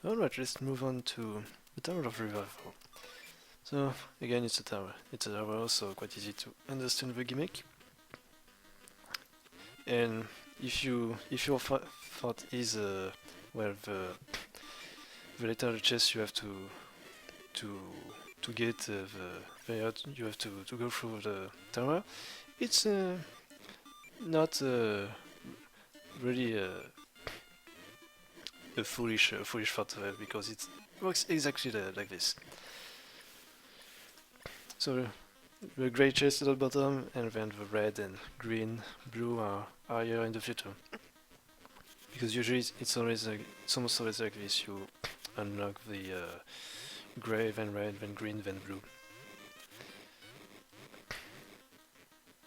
Alright, let's move on to the Tower of Revival. So, again, it's a tower. It's a tower, so quite easy to understand the gimmick. And if your thought is well, the later chest you have to get the layout, you have to go through the tower. It's not really a foolish thought because it works exactly like this. So the grey chest at the bottom, and then the red and green, blue are higher in the future. Because usually it's almost always like this. You unlock the grey, then red, then green, then blue.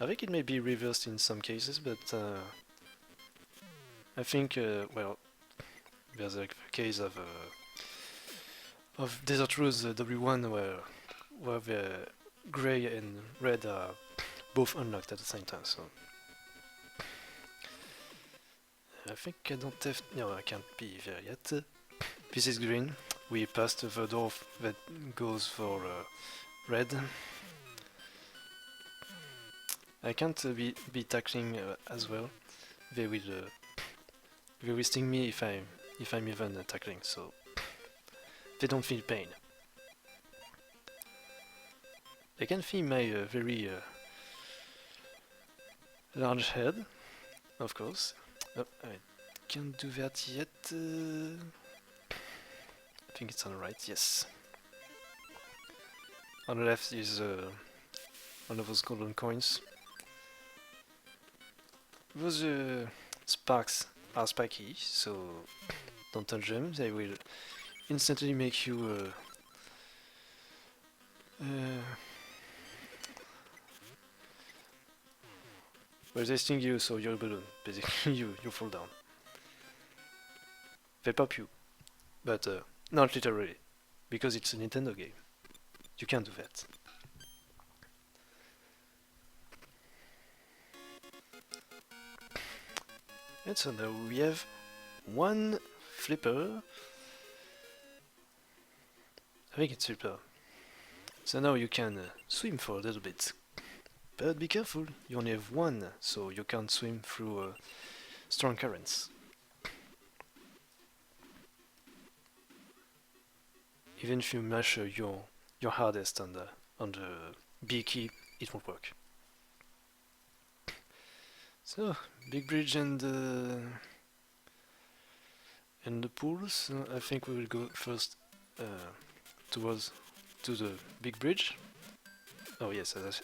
I think it may be reversed in some cases, but I think well, there's like the case of Desert Rose W1 where the grey and red are both unlocked at the same time. So I think I don't have. No, I can't be there yet. This is green. We passed the door that goes for red. I can't be tackling as well. They will sting me if I'm even tackling. So they don't feel pain. They can feel my very large head, of course. Oh, I can't do that yet. I think it's on the right, yes. On the left is one of those golden coins. Those sparks are spiky, so don't touch them. They will instantly make you well, they sting you, so you're a balloon. Basically, you fall down. They pop you, but not literally, because it's a Nintendo game. You can't do that. And so now we have one flipper. I think it's flipper. So now you can swim for a little bit. But be careful, you only have one, so you can't swim through strong currents. Even if you mash your hardest on the B key, it won't work. So, big bridge and the pools. I think we will go first to the big bridge. Oh yes, as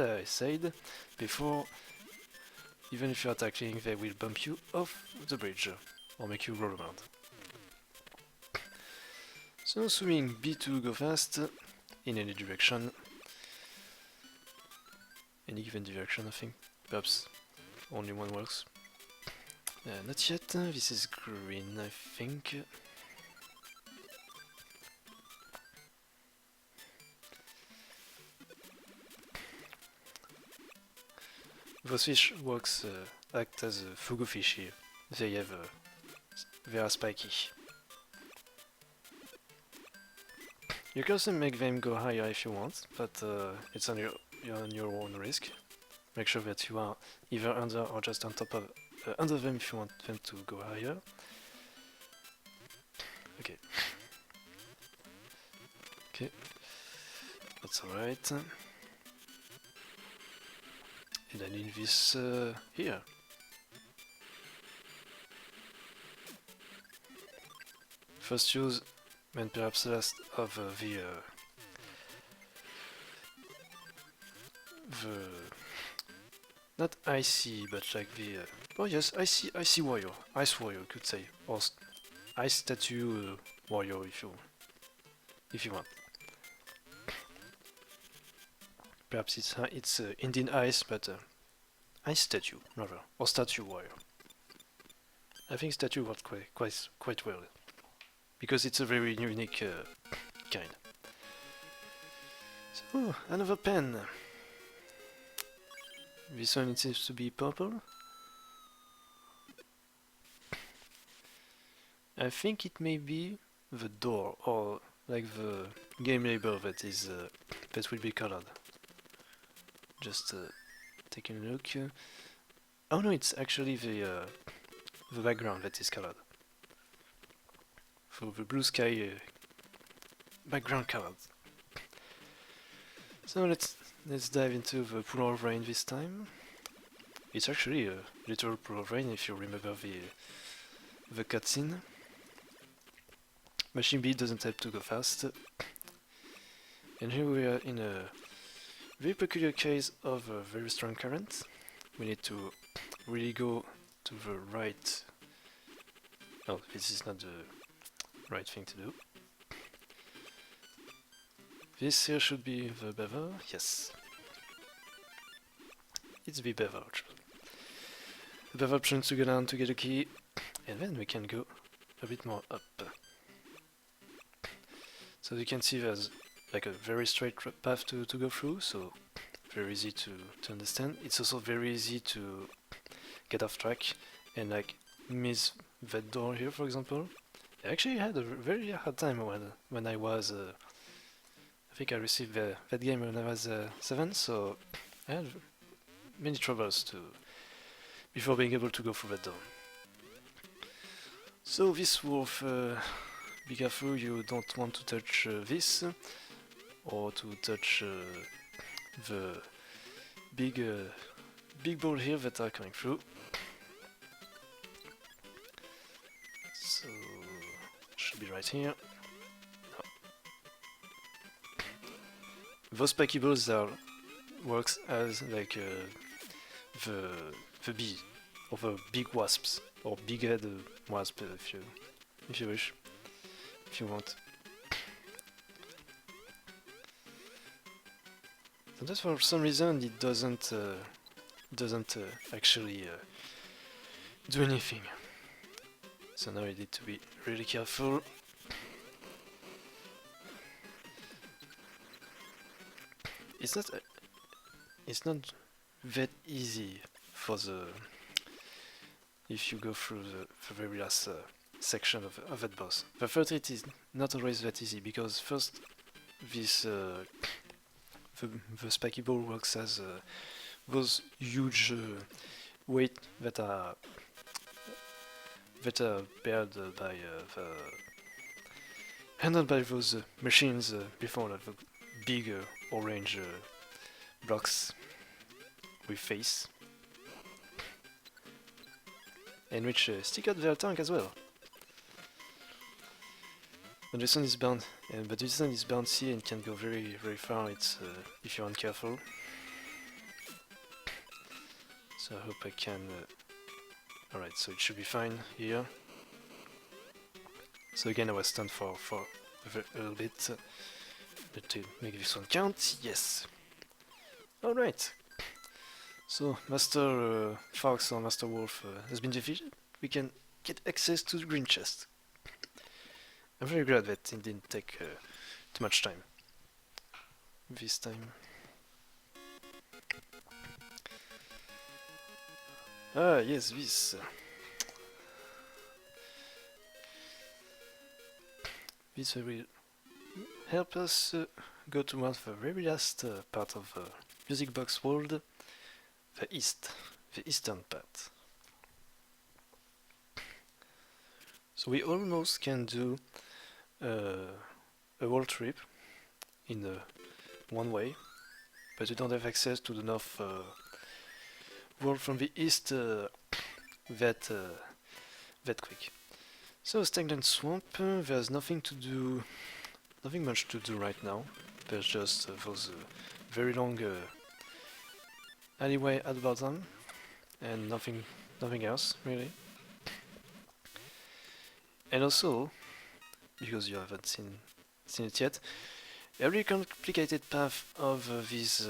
I said before, even if you are tackling, they will bump you off the bridge or make you roll around. So swimming B2, go fast in any direction, any given direction. I think perhaps only one works. Not yet. This is green, I think. Those fish works act as a fugu fish here. They are spiky. You can also make them go higher if you want, but it's on your own risk. Make sure that you are either under or just on top of under them if you want them to go higher. Okay. Okay, that's alright. And I need this here. First use, and perhaps last of the not icy, but like the oh yes, icy Wario, ice Wario, you could say, or ice statue Wario if you want. Perhaps it's Indian ice, but ice statue rather, or statue Wario. I think statue worked quite well because it's a very unique kind. So another pen. This one it seems to be purple. I think it may be the door or like the game label that is that will be colored. Just taking a look. Oh no, it's actually the background that is colored. For the blue sky background colored. So let's dive into the pool of rain this time. It's actually a literal pool of rain if you remember the cutscene. Machine beat doesn't have to go fast. And here we are in a very peculiar case of a very strong current. We need to really go to the right. Oh, this is not the right thing to do. This here should be the bevel. Yes. It's the bevel. The bevel option to go down to get a key. And then we can go a bit more up. So you can see there's like a very straight path to go through, so very easy to understand. It's also very easy to get off track and like miss that door here, for example. I actually had a very hard time when I was I think I received that game when I was 7, so I had many troubles before being able to go through that door. So this wolf, be careful you don't want to touch this, or to touch the big ball here that are coming through. So should be right here. No. Those spiky balls works as like the bee or the big wasps or big head wasp if you wish, if you want. Sometimes for some reason it doesn't actually do anything. So now I need to be really careful. It's not that easy for if you go through the very last section of that boss. The first hit is not always that easy because first this the spiky ball works as those huge weight that are bared by handled by those machines before, like the big orange blocks with face, and which stick out their tongue as well. And this one is bound, but this one is bouncy and can go very far. It's if you're uncareful. So I hope I can. Alright, so it should be fine here. So again, I was stunned for a little bit. But to make this one count, yes. Alright. So Master Fox or Master Wolf has been defeated. We can get access to the green chest. I'm very glad that it didn't take too much time this time. Ah, yes, this. This will help us go to one of the very last part of the Music Box world, the eastern part. So we almost can do a world trip in one way, but we don't have access to the north world from the east that quick. So stagnant swamp, there's nothing much to do right now. There's just those very long alleyway at the bottom, and nothing else really. And also, because you haven't seen it yet, a really complicated path of these.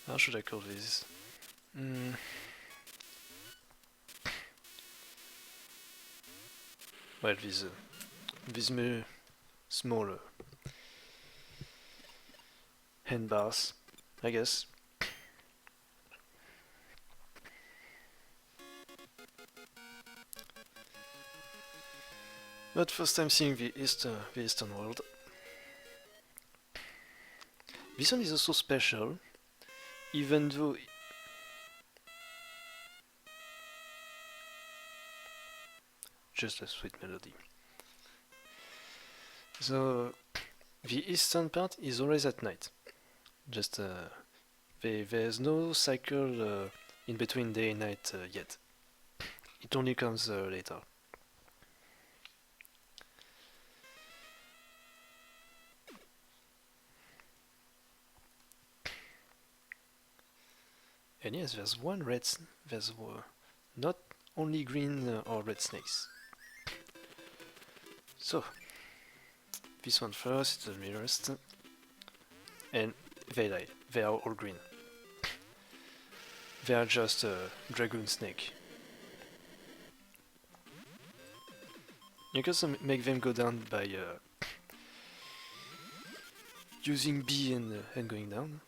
How should I call this? Well, these smaller handbars, I guess. But first time seeing the Eastern world. This one is also special, even though just a sweet melody. So the eastern part is always at night. Just there's no cycle in between day and night yet. It only comes later. And yes, there's one red. There's not only green or red snakes. So this one first, it's the nearest, and they die. They are all green. They are just a dragoon snake. You can also make them go down by using B and going down.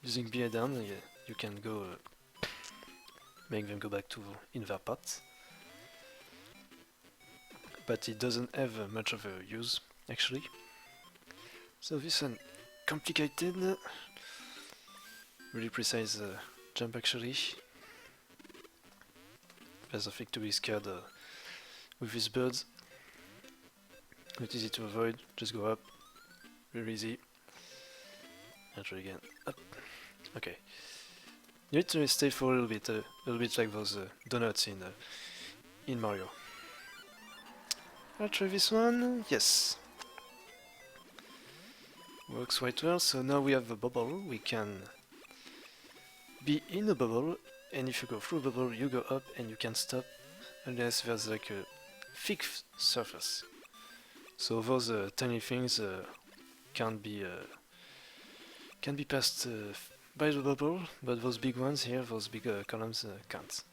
Using B and down, you can go make them go back to in their path. But it doesn't have much of a use, actually. So this one complicated, really precise jump actually. There's nothing to be scared with these birds. Not easy to avoid, just go up, very easy. And try again, up. Okay. You need to stay for a little bit like those donuts in Mario. I'll try this one, yes. Works quite well, so now we have a bubble, we can be in a bubble, and if you go through a bubble, you go up and you can stop unless there's like a thick surface. So those tiny things can be passed by the bubble, but those big ones here, those big columns can't.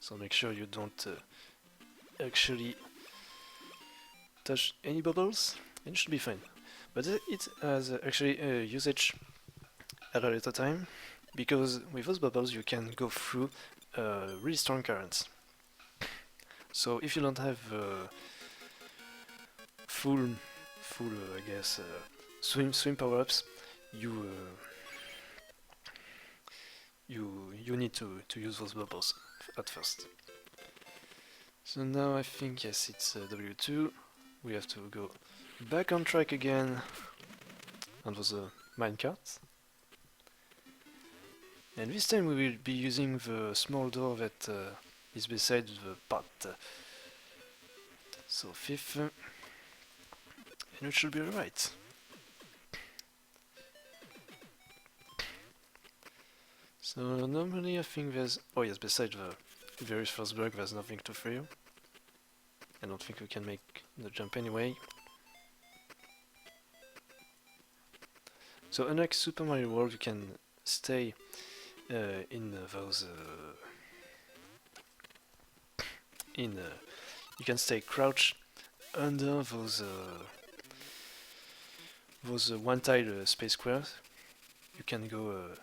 So make sure you don't actually touch any bubbles, and it should be fine. But it has actually a usage at a later time, because with those bubbles you can go through really strong currents. So if you don't have full I guess swim power-ups, you need to use those bubbles at first. So now I think yes, it's W2. We have to go back on track again on those minecarts. And this time we will be using the small door that is beside the path. So fifth, and it should be alright. So normally I think there's... oh yes, beside the very first block there's nothing to fear. I don't think we can make the jump anyway. So unlike Super Mario World, you can stay in those... you can stay crouched under those one-tile space squares. You can go...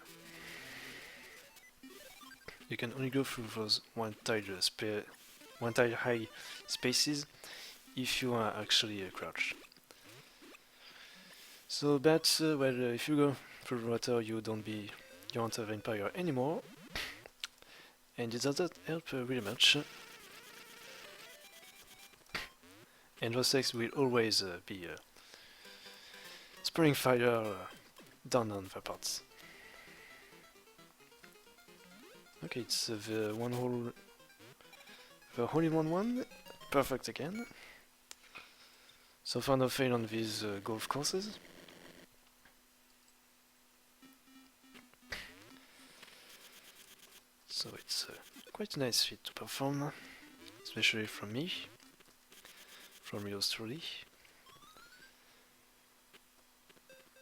you can only go through those one-tile high spaces if you are actually crouched. So that's well, if you go through the water, you aren't a vampire anymore, and it doesn't help really much. And those snakes will always be spraying fire down on the parts. Okay, it's the hole-in-one one. Perfect again. So far no fail on these golf courses. So it's quite a nice feat to perform, especially from me, from yours truly.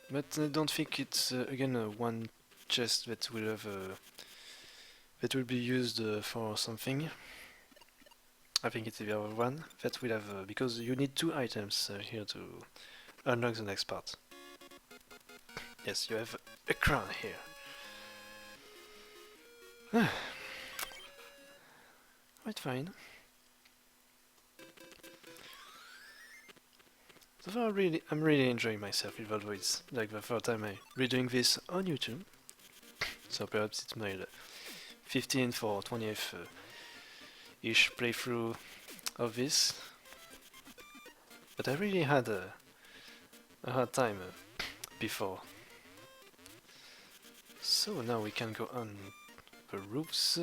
But I don't think it's again one chest that will have that will be used for something. I think it's the other one that will have because you need 2 items here to unlock the next part. Yes, you have a crown here. Quite fine. So far, I'm really enjoying myself with Volvo. It's like the third time I'm redoing this on YouTube. So perhaps it's my 15th or 20th ish playthrough of this. But I really had a hard time before. So now we can go on the roofs.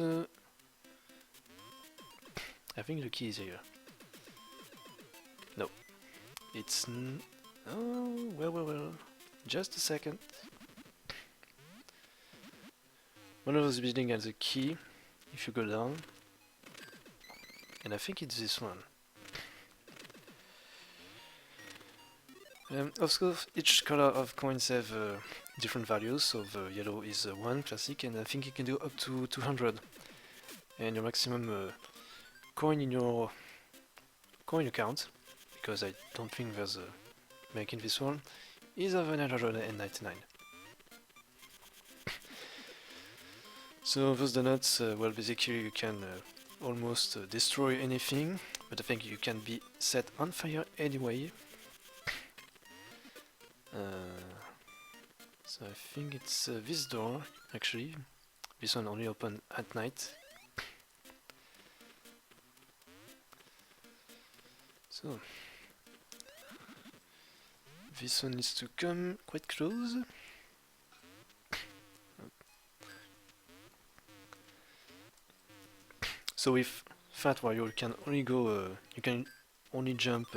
I think the key is here. No, it's oh well. Just a second. One of those buildings has a key. If you go down, and I think it's this one. Of course, each color of coins have different values, so the yellow is 1 classic, and I think you can do up to 200. And your maximum coin in your coin account, because I don't think there's a make in this one, is of 999. So those donuts, well, basically you can almost destroy anything, but I think you can be set on fire anyway. So I think it's this door, actually. This one only open at night. So this one needs to come quite close. So with Fat Wario, you can only go, you can only jump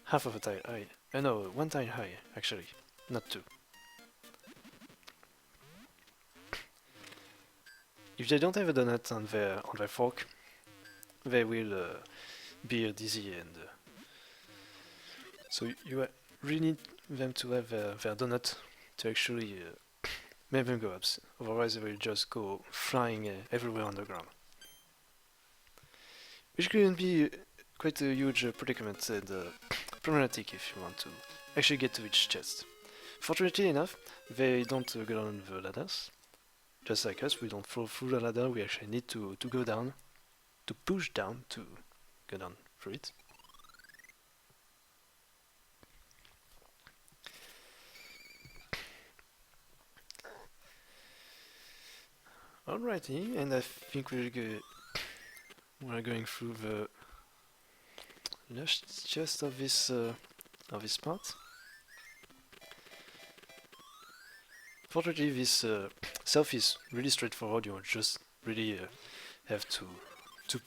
half of a tile high. No, one tile high, actually, not two. If they don't have a donut on their fork, they will be dizzy, and so you really need them to have their donut to actually make them go up. Otherwise, they will just go flying everywhere on the ground, which can be quite a huge predicament and problematic if you want to actually get to each chest. Fortunately enough, they don't go down the ladders. Just like us, we don't fall through the ladder, we actually need to go down, to push down to go down through it. Alrighty, and I think we're going through the last chest of this part. Fortunately, this self is really straightforward. You just really have to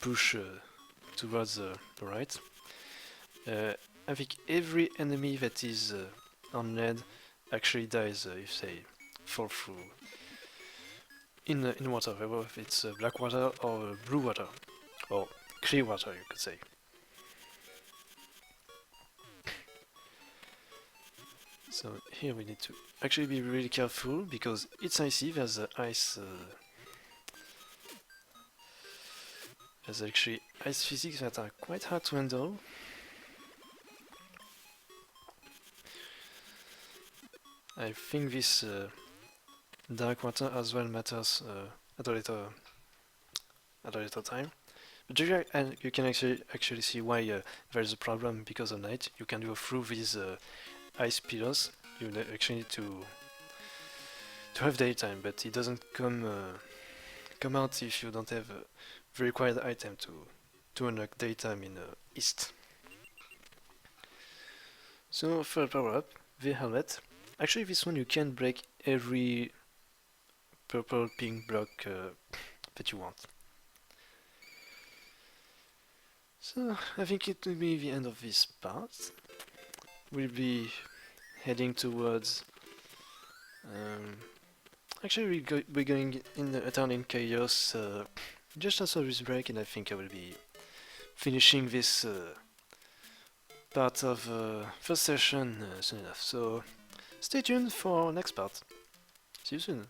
push towards the right. I think every enemy that is on lead actually dies if they fall through in water, whether it's black water or blue water, or clear water, you could say. So here we need to actually be really careful because it's icy. There's ice. There's actually ice physics that are quite hard to handle. I think this dark water as well matters at a later time. But you can actually see why there is a problem because of night. You can go through these ice pillars. You actually need to have daytime, but it doesn't come out if you don't have the required item to unlock daytime in East. So for power up, the helmet. Actually, this one you can break every purple pink block that you want. So I think it will be the end of this part. We'll be heading towards. Actually, we're going in a town in chaos just after this break, and I think I will be finishing this part of first session soon enough. So stay tuned for next part. See you soon.